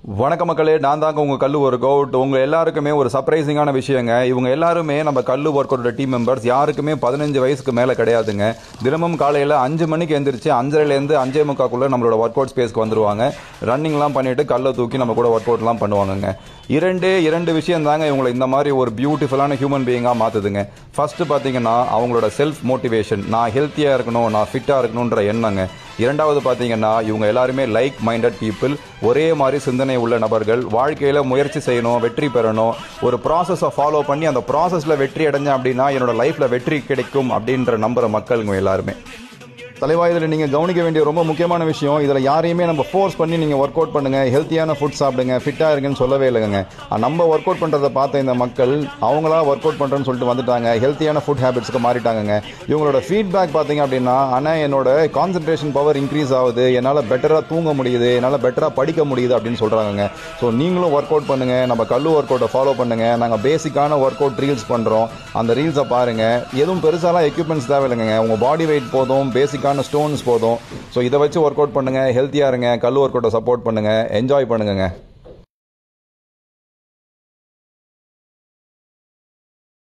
வணக்க மக்களே, நான் தாங்க உங்கள் கல்லு ஒர்க் அவுட். உங்கள் எல்லாருக்குமே ஒரு சர்ப்ரைசிங்கான விஷயங்க. இவங்க எல்லாருமே நம்ம கல்லு ஒர்க் அவுட்டோட டீம் மெம்பர்ஸ். யாருக்குமே 15 வயசுக்கு மேலே கிடையாதுங்க. தினமும் காலையில் 5 மணிக்கு எழுந்திரிச்சு 5:30லேருந்து 5:45 நம்மளோட ஒர்க் அவுட் ஸ்பேஸ்க்கு வந்துடுவாங்க. ரன்னிங்லாம் பண்ணிவிட்டு கல்லை தூக்கி நம்ம கூட ஒர்க் அவுட்லாம் பண்ணுவாங்கங்க. இரண்டு விஷயம் தாங்க இவங்களை இந்த மாதிரி ஒரு பியூட்டிஃபுல்லான ஹியூமன் பீயிங்காக மாற்றுதுங்க. ஃபஸ்ட்டு பார்த்தீங்கன்னா அவங்களோட செல்ஃப் மோட்டிவேஷன். நான் ஹெல்த்தியாக இருக்கணும், நான் ஃபிட்டாக இருக்கணுன்ற எண்ணங்க. இரண்டாவது பார்த்தீங்கன்னா இவங்க எல்லாருமே லைக் மைண்டட் பீப்புள். ஒரே மாதிரி சிந்தனை உள்ள நபர்கள். வாழ்க்கையில் முயற்சி செய்யணும், வெற்றி பெறணும். ஒரு ப்ராசஸை ஃபாலோ பண்ணி அந்த ப்ராசஸில் வெற்றி அடைஞ்சேன் அப்படின்னா என்னோட லைஃப்பில் வெற்றி கிடைக்கும் அப்படின்ற நம்புகிற மக்களுங்க எல்லாருமே. தலைவா, இதில் நீங்கள் கவனிக்க வேண்டிய ரொம்ப முக்கியமான விஷயம், இதில் யாரையுமே நம்ம ஃபோர்ஸ் பண்ணி நீங்கள் ஒர்க் அவுட் பண்ணுங்கள், ஹெல்த்தியான ஃபுட் சாப்பிடுங்க, ஃபிட்டாக இருங்கன்னு சொல்லவே இல்லைங்க. நம்ம ஒர்க் அவுட் பண்ணுறதை பார்த்த இந்த மக்கள் அவங்களா ஒர்க் அவுட் பண்ணுறேன்னு சொல்லிட்டு வந்துட்டாங்க, ஹெல்த்தியான ஃபுட் ஹேபிட்ஸ்க்கு மாறிட்டாங்க. இவங்களோட ஃபீட்பேக் பார்த்தீங்க அப்படின்னா, ஆனால் என்னோட கான்சன்ட்ரேஷன் பவர் இன்க்ரீஸ் ஆகுது, என்னால் பெட்டராக தூங்க முடியுது, என்னால் பெட்டராக படிக்க முடியுது அப்படின்னு சொல்கிறாங்க. ஸோ நீங்களும் ஒர்க் அவுட் பண்ணுங்கள், நம்ம கல்லு ஒர்க் அவுட்டை ஃபாலோ பண்ணுங்கள். நாங்கள் பேசிக்கான ஒர்க் அவுட் ரீல்ஸ் பண்ணுறோம், அந்த ரீல்ஸை பாருங்கள். எதுவும் பெருசாலாம் எக்யூப்மெண்ட்ஸ் தேவையில்லைங்க, உங்கள் பாடி வெயிட் போதும், பேசிக்கான ஸ்டோன்ஸ் போதும். ஸோ இதை வச்சு ஒர்க் அவுட் பண்ணுங்கள், ஹெல்த்தியாக இருங்க, கல் ஒர்க் அவுட்டை சப்போர்ட் பண்ணுங்கள், என்ஜாய் பண்ணுங்க.